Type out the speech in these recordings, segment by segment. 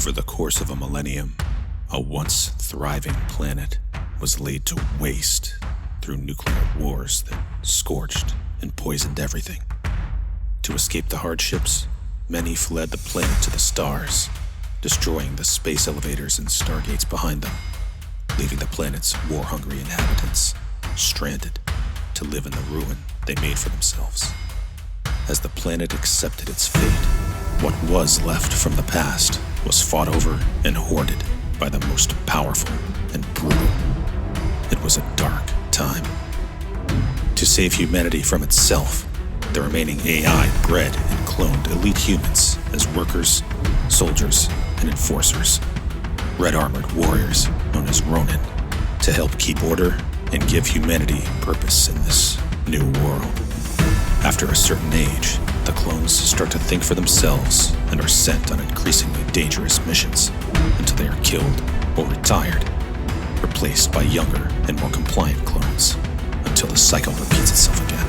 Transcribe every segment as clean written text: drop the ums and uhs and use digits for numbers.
Over the course of a millennium, a once thriving planet was laid to waste through nuclear wars that scorched and poisoned everything. To escape the hardships, many fled the planet to the stars, destroying the space elevators and stargates behind them, leaving the planet's war-hungry inhabitants stranded to live in the ruin they made for themselves. As the planet accepted its fate, what was left from the past was fought over and hoarded by the most powerful and brutal. It was a dark time. To save humanity from itself, the remaining AI bred and cloned elite humans as workers, soldiers, and enforcers, red-armored warriors known as Ronin, to help keep order and give humanity purpose in this new world. After a certain age, the clones start to think for themselves and are sent on increasingly dangerous missions until they are killed or retired, replaced by younger and more compliant clones, until the cycle repeats itself again.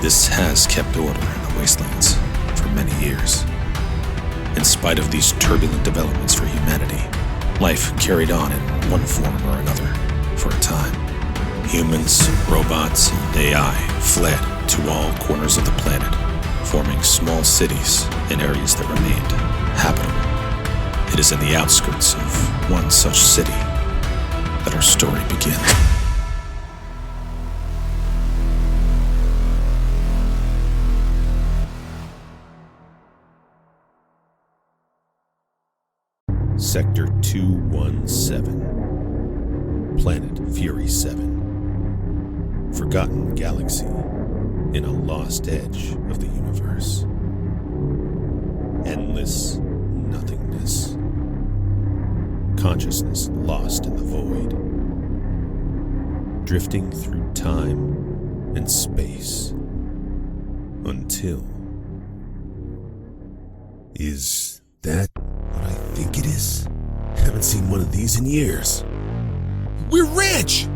This has kept order in the wastelands for many years. In spite of these turbulent developments for humanity, life carried on in one form or another for a time. Humans, robots, and AI fled to all corners of the planet, forming small cities in areas that remained habitable. It is in the outskirts of one such city that our story begins. Sector 217, Planet Fury 7, Forgotten Galaxy in a lost edge of the universe. Endless nothingness. Consciousness lost in the void. Drifting through time and space. Until... Is that what I think it is? Haven't seen one of these in years. We're rich!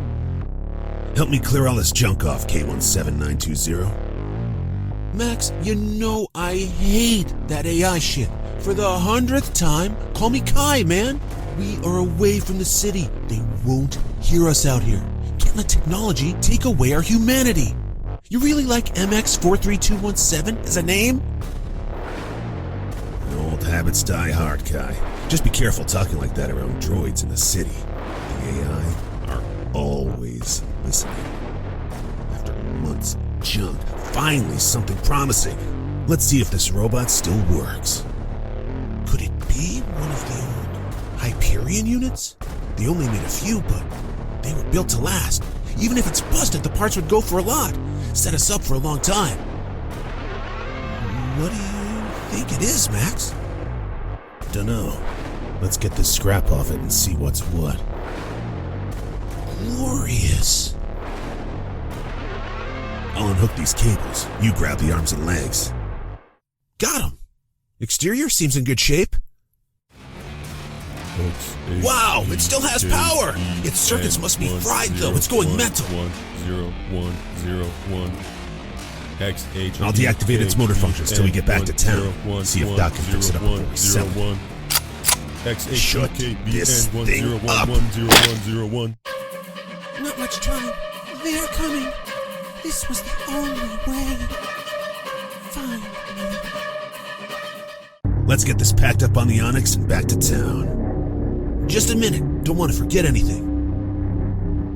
Help me clear all this junk off, K17920. Max, you know I hate that AI shit. For the 100th time, call me Kai, man. We are away from the city. They won't hear us out here. Can't let technology take away our humanity. You really like MX43217 as a name? Old habits die hard, Kai. Just be careful talking like that around droids in the city. The AI are always listening. After months of junk, finally something promising. Let's see if this robot still works. Could it be one of the old Hyperion units? They only made a few, but they were built to last. Even if it's busted, the parts would go for a lot. Set us up for a long time. What do you think it is, Max? Dunno. Let's get this scrap off it and see what's what. Glorious. I'll unhook these cables. You grab the arms and legs. Got him. Exterior seems in good shape. Wow, it still has power. Its circuits must be fried though. It's going mental. 10101. I'll deactivate its motor functions till we get back to town. See if Doc can fix it up before we sell it. Shut this thing up. Not much time. They're coming. This was the only way. Fine. Let's get this packed up on the Onyx and back to town. Just a minute. Don't want to forget anything.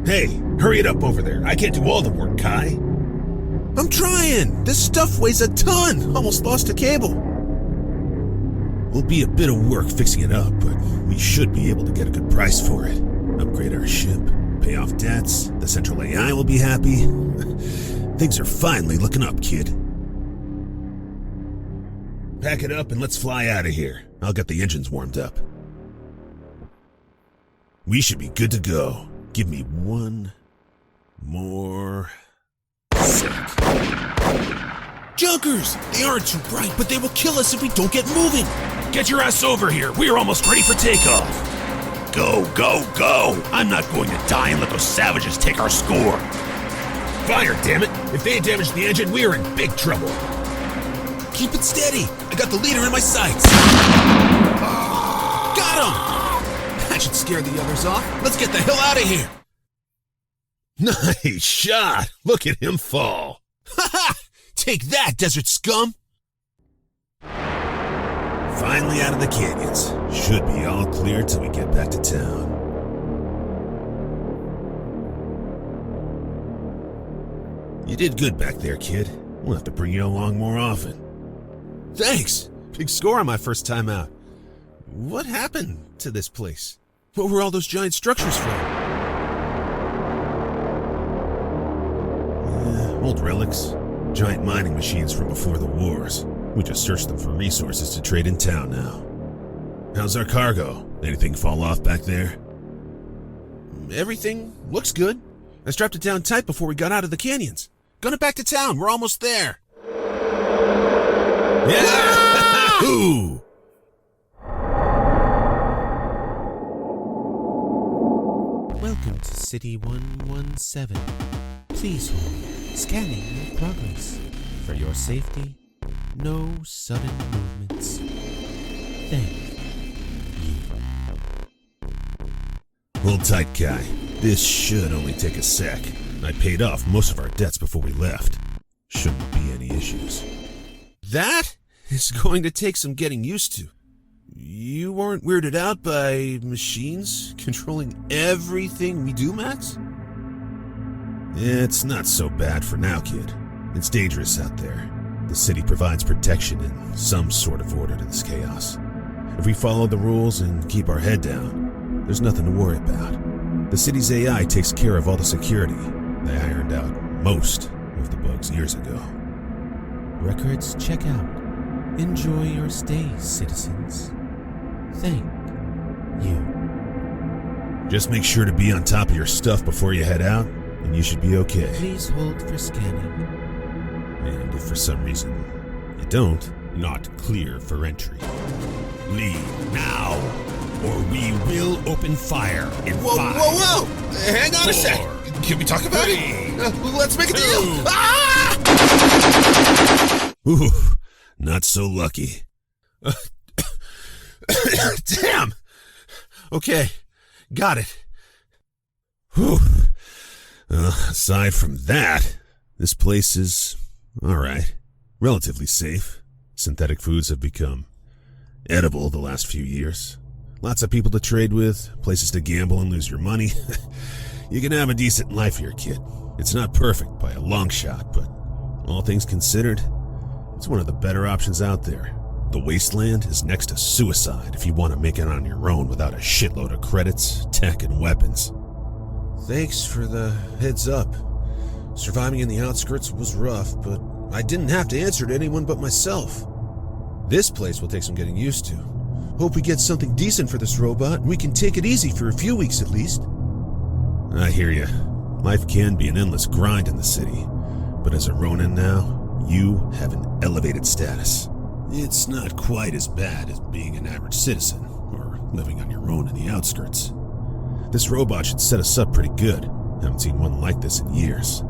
Hey, hurry it up over there. I can't do all the work, Kai. I'm trying. This stuff weighs a ton. Almost lost a cable. Will be a bit of work fixing it up, but we should be able to get a good price for it. Upgrade our ship, pay off debts, the central AI will be happy. Things are finally looking up, kid. Pack it up and let's fly out of here. I'll get the engines warmed up. We should be good to go. Give me one more sec. Junkers! They aren't too bright, but they will kill us if we don't get moving. Get your ass over here. We are almost ready for takeoff. Go, go, go. I'm not going to die and let those savages take our score. Fire, damn it! If they damage the engine, we are in big trouble. Keep it steady. I got the leader in my sights. Got Got him! That should scare the others off. Let's get the hell out of here! Nice shot! Look at him fall! Ha ha! Take that, desert scum! Finally out of the canyons. Should be all clear till we get back to town. You did good back there, kid. We'll have to bring you along more often. Thanks! Big score on my first time out. What happened to this place? What were all those giant structures from? Old relics. Giant mining machines from before the wars. We just searched them for resources to trade in town now. How's our cargo? Anything fall off back there? Everything looks good. I strapped it down tight before we got out of the canyons. Gun it back to town. We're almost there. Yeah! Ooh! Welcome to City 117. Please hold. Scanning in progress. For your safety, no sudden movements. Thank you. Hold tight, Kai. This should only take a sec. I paid off most of our debts before we left. Shouldn't be any issues. That is going to take some getting used to. You weren't weirded out by machines controlling everything we do, Max? It's not so bad for now, kid. It's dangerous out there. The city provides protection and some sort of order to this chaos. If we follow the rules and keep our head down, there's nothing to worry about. The city's AI takes care of all the security. They ironed out most of the bugs years ago. Records check out. Enjoy your stay, citizens. Thank you. Just make sure to be on top of your stuff before you head out, and you should be okay. Please hold for scanning. And if for some reason you don't, Not clear for entry. Leave now, or we will open fire in Whoa, 5, whoa, whoa! Hang on a sec. 4, Can we talk about 3, it? Let's make a 2. deal. Ah! Ooh, not so lucky. Damn! Okay, got it. Whew. Aside from that, this place is alright. Relatively safe. Synthetic foods have become edible the last few years. Lots of people to trade with, places to gamble and lose your money. You can have a decent life here, kid. It's not perfect by a long shot, but all things considered, it's one of the better options out there. The wasteland is next to suicide if you want to make it on your own without a shitload of credits, tech, and weapons. Thanks for the heads up. Surviving in the outskirts was rough, but I didn't have to answer to anyone but myself. This place will take some getting used to. Hope we get something decent for this robot, and we can take it easy for a few weeks at least. I hear ya. Life can be an endless grind in the city, but as a Ronin now, you have an elevated status. It's not quite as bad as being an average citizen, or living on your own in the outskirts. This robot should set us up pretty good. Haven't seen one like this in years.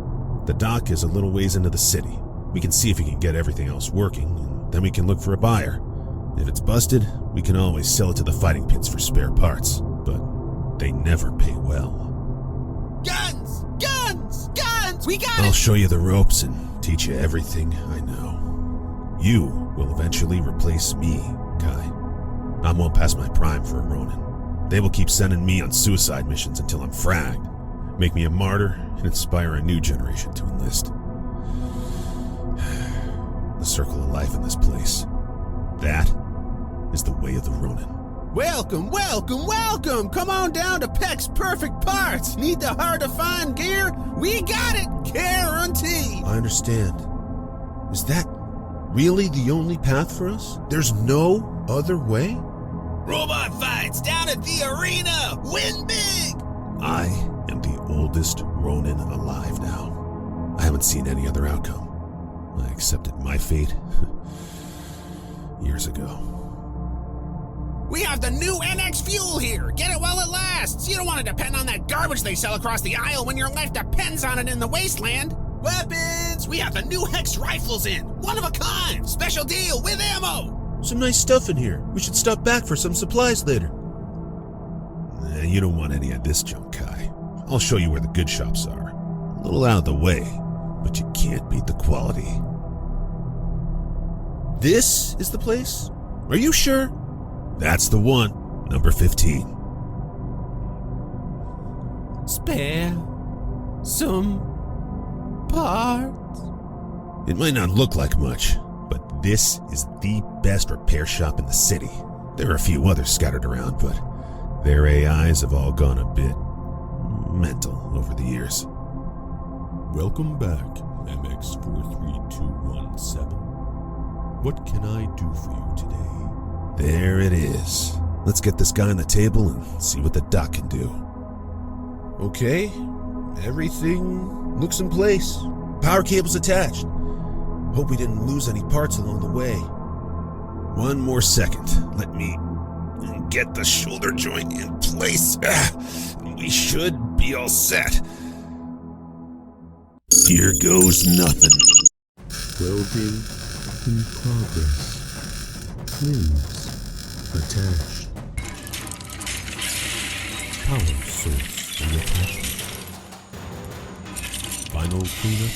The dock is a little ways into the city. We can see if we can get everything else working, and then we can look for a buyer. If it's busted, we can always sell it to the fighting pits for spare parts, but they never pay well. Guns! Guns! Guns! We got I'll show you the ropes and teach you everything I know. You will eventually replace me, Kai. I'm well past my prime for a Ronin. They will keep sending me on suicide missions until I'm fragged, make me a martyr, and inspire a new generation to enlist. The circle of life in this place. That is the way of the Ronin. Welcome, welcome, welcome! Come on down to Peck's Perfect Parts! Need the hard-to-find gear? We got it! Guarantee! I understand. Is that really the only path for us? There's no other way? Robot fights down at the arena! Win big! I am the oldest Ronin alive now. I haven't seen any other outcome. I accepted my fate years ago. We have the new NX fuel here. Get it while it lasts. You don't want to depend on that garbage they sell across the aisle when your life depends on it in the wasteland. Weapons! We have the new Hex rifles in. One of a kind. Special deal with ammo. Some nice stuff in here. We should stop back for some supplies later. you don't want any of this junk, Kai. I'll show you where the good shops are. A little out of the way, but you can't beat the quality. This is the place? Are you sure? That's the one, number 15. Spare some parts. It might not look like much, but this is the best repair shop in the city. There are a few others scattered around, but their AIs have all gone a bit mental over the years. Welcome back, MX43217. What can I do for you today? There it is. Let's get this guy on the table and see what the doc can do. Okay, everything looks in place. Power cable's attached. Hope we didn't lose any parts along the way. One more second. Let me get the shoulder joint in place. We should be all set. Here goes nothing. Welding in progress. Pins attached. Power source reattachment. Final cleanup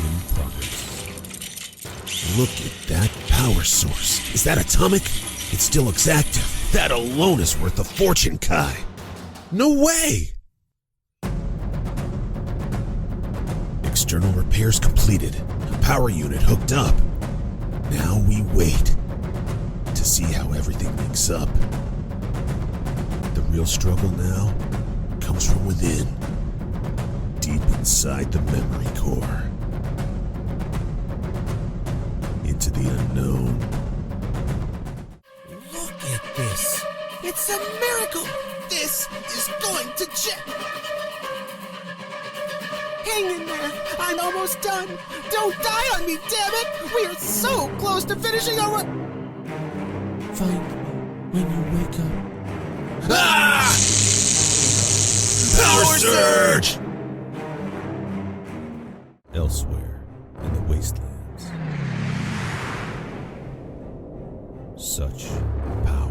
in progress. Look at that power source. Is that atomic? It still looks active. That alone is worth a fortune, Kai. No way! External repairs completed. Power unit hooked up. Now we wait to see how everything links up. The real struggle now comes from within, deep inside the memory core. Into the unknown. Look at this. It's a miracle. This is going to Hang in there. I'm almost done. Don't die on me, damn it. We are so close to finishing our... Find me when you wake up. Ah! Power surge! Elsewhere in the wastelands. Such power.